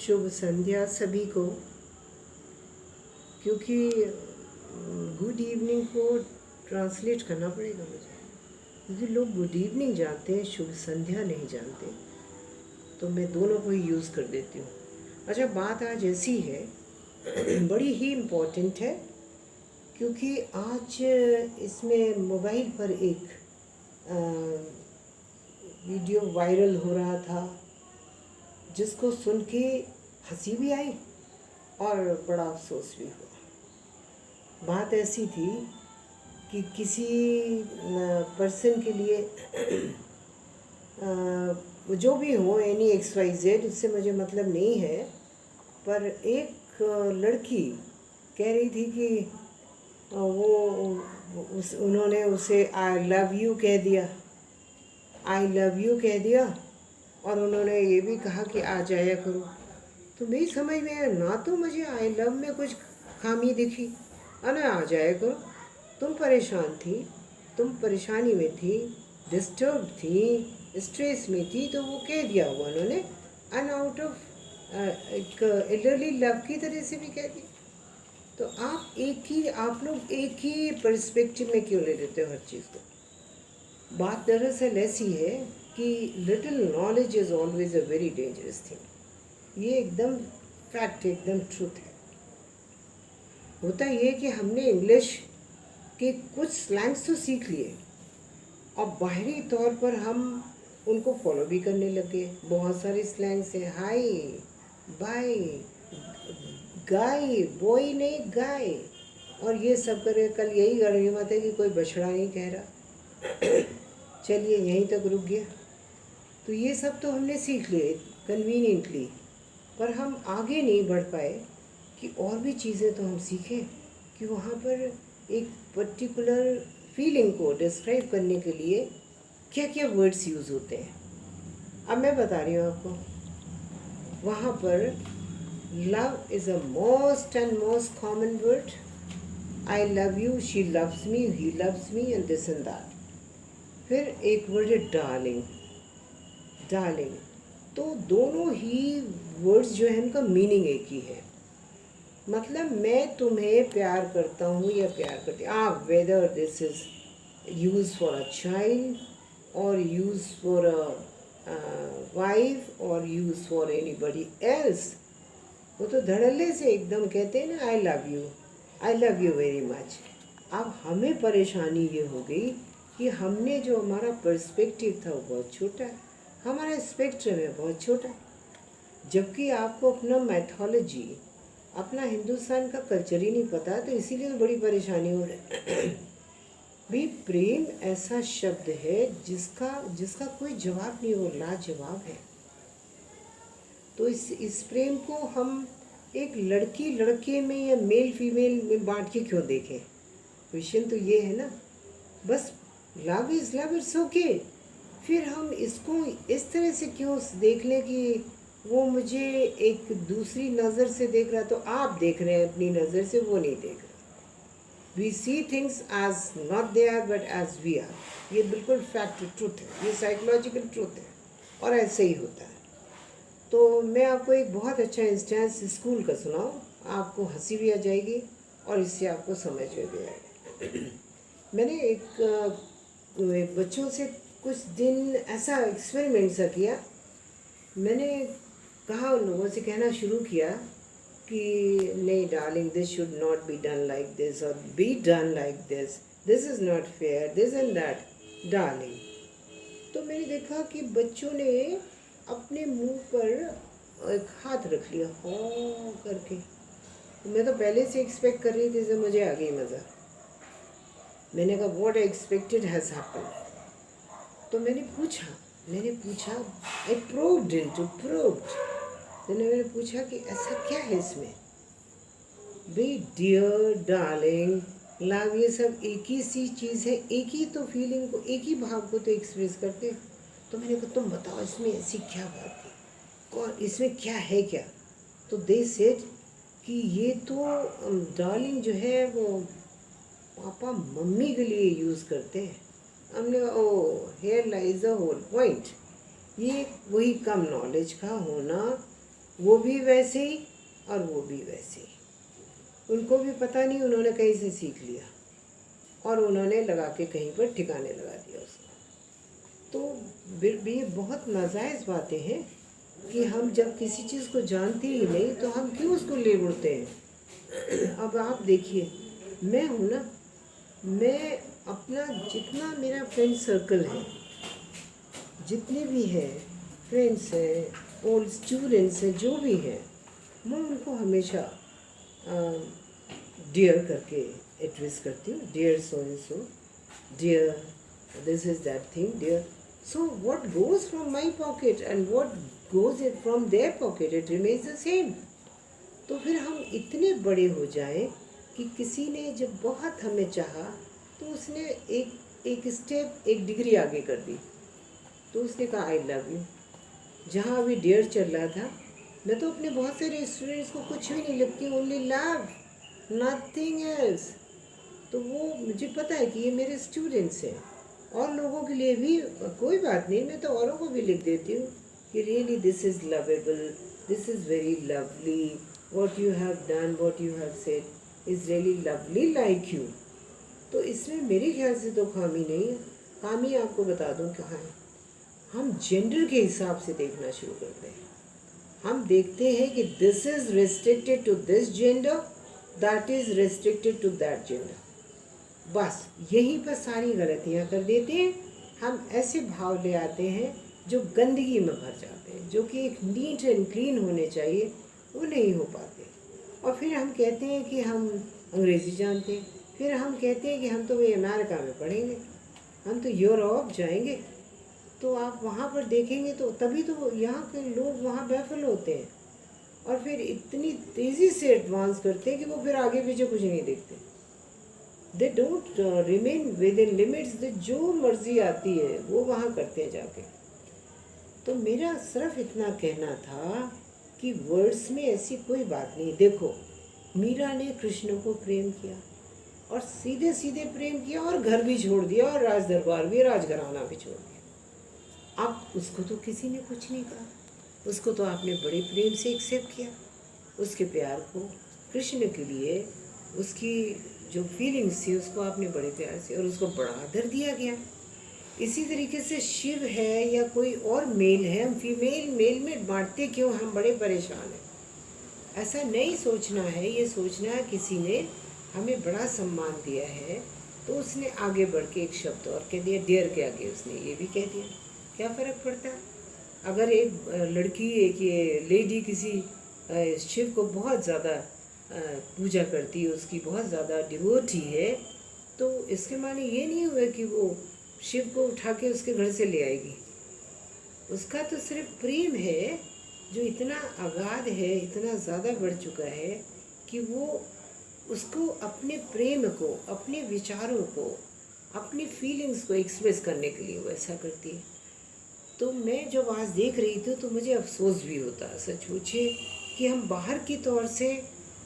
शुभ संध्या सभी को। क्योंकि गुड इवनिंग को ट्रांसलेट करना पड़ेगा मुझे, क्योंकि लोग गुड इवनिंग जानते हैं, शुभ संध्या नहीं जानते, तो मैं दोनों को ही यूज़ कर देती हूँ। अच्छा, बात आज ऐसी है बड़ी ही इम्पोर्टेंट है, क्योंकि आज इसमें मोबाइल पर एक वीडियो वायरल हो रहा था, जिसको सुन के हंसी भी आई और बड़ा अफसोस भी हुआ। बात ऐसी थी कि किसी पर्सन के लिए जो भी हो, एनी एक्स वाई जेड, उससे मुझे मतलब नहीं है, पर एक लड़की कह रही थी कि उन्होंने उसे आई लव यू कह दिया, आई लव यू कह दिया, और उन्होंने ये भी कहा कि आ जाया करो। तो मेरी समझ में आया, ना तो मुझे आई लव में कुछ खामी दिखी और ना आ जाया करो। तुम परेशान थी, तुम परेशानी में थी, डिस्टर्ब थी, स्ट्रेस में थी, तो वो कह दिया हुआ उन्होंने, एंड आउट ऑफ एक एल्डरली लव की तरह से भी कह दिया। तो आप लोग एक ही पर्सपेक्टिव में क्यों ले लेते हो हर चीज़ को? बात दरअसल ऐसी है कि little knowledge is always a very dangerous thing. ये एकदम फैक्ट, एकदम ट्रूथ है। होता ये कि हमने इंग्लिश के कुछ स्लैंग्स तो सीख लिए, और बाहरी तौर पर हम उनको फॉलो भी करने लगे। बहुत सारे स्लैंग्स हैं, हाय, बाय, गाय, बॉय नहीं गाय, और ये सब करे। कल यही गनीमत है कि कोई बछड़ा नहीं कह रहा चलिए यहीं तक रुक गया। तो ये सब तो हमने सीख लिए कन्वीनियंटली, पर हम आगे नहीं बढ़ पाए कि और भी चीज़ें तो हम सीखें, कि वहाँ पर एक पर्टिकुलर फीलिंग को डिस्क्राइब करने के लिए क्या क्या वर्ड्स यूज़ होते हैं। अब मैं बता रही हूँ आपको। वहाँ पर love is a most and most common word. I love you, she loves me, he loves me, and this and that. फिर एक वर्ड है डार्लिंग, डार्लिंग। तो दोनों ही वर्ड्स जो है उनका मीनिंग एक ही है। मतलब मैं तुम्हें प्यार करता हूँ या प्यार करती आप, whether this is use for a child और यूज फॉर अ वाइफ और यूज फॉर एनीबडी एल्स, वो तो धड़ल्ले से एकदम कहते हैं ना, I love you very much. अब हमें परेशानी ये हो गई कि हमने जो हमारा पर्सपेक्टिव था वो बहुत छोटा है, हमारा स्पेक्ट्रम है बहुत छोटा है। जबकि आपको अपना मैथोलॉजी, अपना हिंदुस्तान का कल्चर ही नहीं पता, तो इसीलिए तो बड़ी परेशानी हो रही है भी। प्रेम ऐसा शब्द है जिसका कोई जवाब नहीं, हो लाजवाब है। तो इस प्रेम को हम एक लड़की लड़के में या मेल फीमेल में बांट के क्यों देखें? क्वेश्चन तो ये है ना। बस love is love, it's okay. फिर हम इसको इस तरह से क्यों देख लें कि वो मुझे एक दूसरी नज़र से देख रहा, तो आप देख रहे हैं अपनी नज़र से, वो नहीं देख रहा। We see things as not they are but as we are. ये बिल्कुल फैक्ट ट्रूथ है, ये साइकोलॉजिकल ट्रूथ है, और ऐसे ही होता है। तो मैं आपको एक बहुत अच्छा इंस्टेंस स्कूल का सुनाऊँ, आपको हंसी भी आ जाएगी और इससे आपको समझ में भी आएगा। मैंने एक बच्चों से कुछ दिन ऐसा एक्सपेरिमेंट सा किया। मैंने कहा, उन लोगों से कहना शुरू किया कि नहीं darling, this should not be done like this, और be done like this is not fair, this and that darling. तो मैंने देखा कि बच्चों ने अपने मुंह पर एक हाथ रख लिया, हो करके। मैं तो पहले से एक्सपेक्ट कर रही थी, जैसे मुझे आ गई मज़ा। मैंने कहा what I expected has happened. तो मैंने पूछा, आई प्रोब्ड इनटू प्रोब्ड। मैंने पूछा कि ऐसा क्या है इसमें? भाई डियर, डार्लिंग, लव, ये सब एक ही सी चीज़ है, एक ही तो फीलिंग को, एक ही भाव को तो एक्सप्रेस करते हैं। तो मैंने कहा तुम बताओ इसमें ऐसी क्या बात थी, कौन इसमें क्या है क्या? तो दे सेड कि ये तो डार्लिंग जो है वो पापा मम्मी के लिए यूज़ करते हैं। हमने oh, here lies the whole point. ये वही कम नॉलेज का होना वो भी वैसे ही और वो भी वैसे ही। उनको भी पता नहीं उन्होंने कहीं से सीख लिया और उन्होंने लगा के कहीं पर ठिकाने लगा दिया उसको। तो ये बहुत नाजायज़ बातें हैं कि हम जब किसी चीज़ को जानते ही नहीं तो हम क्यों उसको ले उड़ते हैं। अब आप देखिए, मैं हूँ ना, मैं अपना जितना मेरा फ्रेंड सर्कल है, जितने भी हैं फ्रेंड्स हैं, ओल्ड स्टूडेंट्स हैं, जो भी हैं, मैं उनको हमेशा डियर करके एड्रेस करती हूँ। Dear so and so, dear this is that thing, dear. So what goes from my pocket and what goes it from their pocket, it remains the same. तो फिर हम इतने बड़े हो जाएं कि किसी ने जब बहुत हमें चाहा तो उसने एक स्टेप, एक डिग्री आगे कर दी, तो उसने कहा आई लव यू। जहाँ अभी डियर चल रहा था, मैं तो अपने बहुत सारे स्टूडेंट्स को कुछ भी नहीं लिखती, ओनली लव, नथिंग एल्स। तो वो मुझे पता है कि ये मेरे स्टूडेंट्स हैं। और लोगों के लिए भी कोई बात नहीं, मैं तो औरों को भी लिख देती हूँ कि really this is lovable, this is very lovely, what you have done, what you have said is really lovely like you. तो इसमें मेरे ख्याल से तो खामी नहीं है। खामी आपको बता दूँ कहाँ है। हम जेंडर के हिसाब से देखना शुरू करते हैं। हम देखते हैं कि this is restricted to this gender, that is restricted to that gender. बस यहीं पर सारी गलतियाँ कर देते हैं। हम ऐसे भाव ले आते हैं जो गंदगी में भर जाते हैं, जो कि एक नीट एंड क्लीन होने चाहिए, वो नहीं हो पाते। और फिर हम कहते हैं कि हम अंग्रेज़ी जानते हैं, फिर हम कहते हैं कि हम तो भाई अमेरिका में पढ़ेंगे, हम तो यूरोप जाएंगे। तो आप वहाँ पर देखेंगे तो तभी तो यहाँ के लोग वहाँ बैफल होते हैं और फिर इतनी तेज़ी से एडवांस करते हैं कि वो फिर आगे पीछे कुछ नहीं देखते। They don't remain with in limits, जो मर्जी आती है वो वहाँ करते हैं जाके। तो मेरा सिर्फ इतना कहना था कि वर्ड्स में ऐसी कोई बात नहीं। देखो, मीरा ने कृष्ण को प्रेम किया और सीधे सीधे प्रेम किया और घर भी छोड़ दिया और राज दरबार भी, राजघराना भी छोड़ दिया। अब उसको तो किसी ने कुछ नहीं कहा, उसको तो आपने बड़े प्रेम से एक्सेप्ट किया। उसके प्यार को, कृष्ण के लिए उसकी जो फीलिंग्स थी उसको आपने बड़े प्यार से, और उसको बड़ा आदर दिया गया। इसी तरीके से शिव है या कोई और मेल है, हम फीमेल मेल में बांटते क्यों, हम बड़े परेशान हैं। ऐसा नहीं सोचना है, ये सोचना है किसी ने हमें बड़ा सम्मान दिया है तो उसने आगे बढ़ के एक शब्द और कह दिया, डियर के आगे उसने ये भी कह दिया, क्या फ़र्क पड़ता है। अगर एक लड़की, एक ये लेडी किसी शिव को बहुत ज़्यादा पूजा करती है, उसकी बहुत ज़्यादा डिवोटी है, तो इसके माने ये नहीं हुआ कि वो शिव को उठा के उसके घर से ले आएगी। उसका तो सिर्फ प्रेम है जो इतना अगाध है, इतना ज़्यादा बढ़ चुका है कि वो उसको अपने प्रेम को, अपने विचारों को, अपनी फीलिंग्स को एक्सप्रेस करने के लिए वो ऐसा करती है। तो मैं जब आज देख रही थी तो मुझे अफसोस भी होता है, सच पूछे, कि हम बाहर की तौर से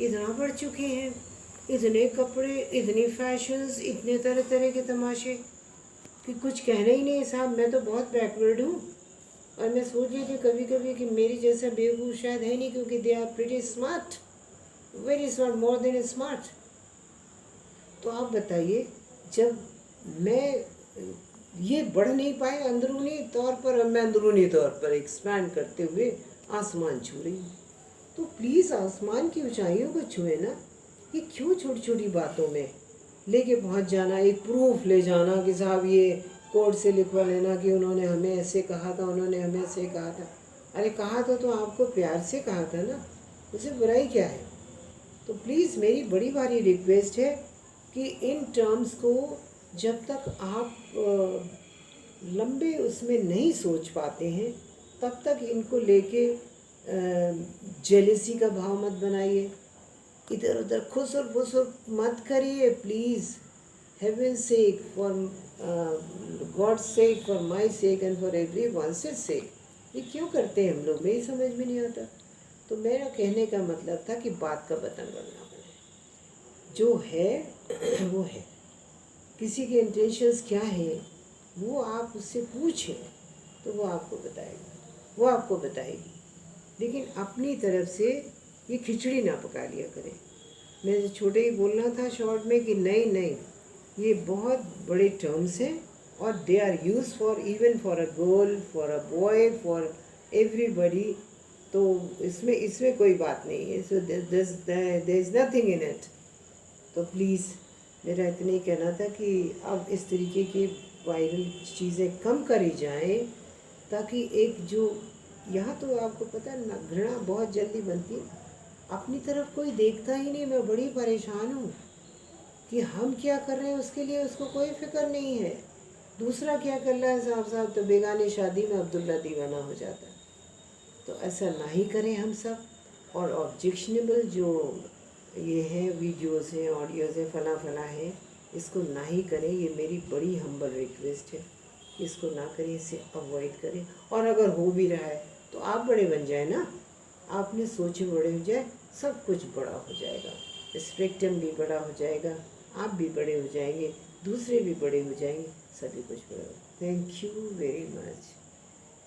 इतना बढ़ चुके हैं, इतने कपड़े, इतने फैशंस, इतने तरह तरह के तमाशे कि कुछ कहना ही नहीं। साहब मैं तो बहुत बैकवर्ड हूँ। और मैं सोच रही थी कभी कभी कि मेरी जैसा बेवकूफ़ शायद है नहीं, क्योंकि they are pretty smart, very smart, more than smart. तो आप बताइए, जब मैं ये बढ़ नहीं पाए अंदरूनी तौर पर, अब मैं अंदरूनी तौर पर एक्सपैंड करते हुए आसमान छू रही हूँ। तो प्लीज़ आसमान की ऊंचाइयों को छुए ना। ये क्यों छोटी छोटी बातों में लेके पहुँच जाना, एक प्रूफ ले जाना कि साहब ये कोर्ट से लिखवा लेना कि उन्होंने हमें ऐसे कहा था, उन्होंने हमें ऐसे कहा था। अरे कहा था तो आपको प्यार से कहा था ना, उसे बुराई क्या है। तो प्लीज़ मेरी बड़ी भारी रिक्वेस्ट है कि इन टर्म्स को जब तक आप लंबे उसमें नहीं सोच पाते हैं तब तक इनको लेके जेलसी का भाव मत बनाइए, इधर उधर खुसर फुसर मत करिए please. Heaven sake, for God sake, for my sake and for every one sake. ये क्यों करते हैं हम लोग, मेरी समझ में नहीं आता। तो मेरा कहने का मतलब था कि बात का बतन बनना बने, जो है वो है। किसी के इंटेंशंस क्या है वो आप उससे पूछें तो वो आपको बताएगा, वो आपको बताएगी। लेकिन अपनी तरफ से ये खिचड़ी ना पका लिया करें। मैं छोटे ही बोलना था शॉर्ट में कि नहीं नहीं, ये बहुत बड़े टर्म्स हैं और they are use for even for a girl, for a boy, for everybody. तो इसमें इसमें कोई बात नहीं है, so there is nothing in it. तो प्लीज़ मेरा इतना ही कहना था कि अब इस तरीके की वायरल चीज़ें कम करी जाएं, ताकि एक जो यहाँ तो आपको पता है ना, घृणा बहुत जल्दी बनती है। अपनी तरफ कोई देखता ही नहीं। मैं बड़ी परेशान हूँ कि हम क्या कर रहे हैं उसके लिए उसको कोई फिक्र नहीं है। दूसरा क्या कर रहा है साहब साहब, तो बेगानी शादी में अब्दुल्ला दीवाना हो जाता है। तो ऐसा ना ही करें हम सब। और ऑब्जेक्शनेबल जो ये है वीडियोस हैं, ऑडियोज़ हैं, फला फला है, इसको ना ही करें। ये मेरी बड़ी हम्बल रिक्वेस्ट है, इसको ना करें, इसे अवॉइड करें। और अगर हो भी रहा है तो आप बड़े बन जाए ना, आपने सोचे बड़े हो जाए, सब कुछ बड़ा हो जाएगा। स्पेक्ट्रम भी बड़ा हो जाएगा, आप भी बड़े हो जाएंगे, दूसरे भी बड़े हो जाएंगे, सभी कुछ बड़ा हो। Thank you very much.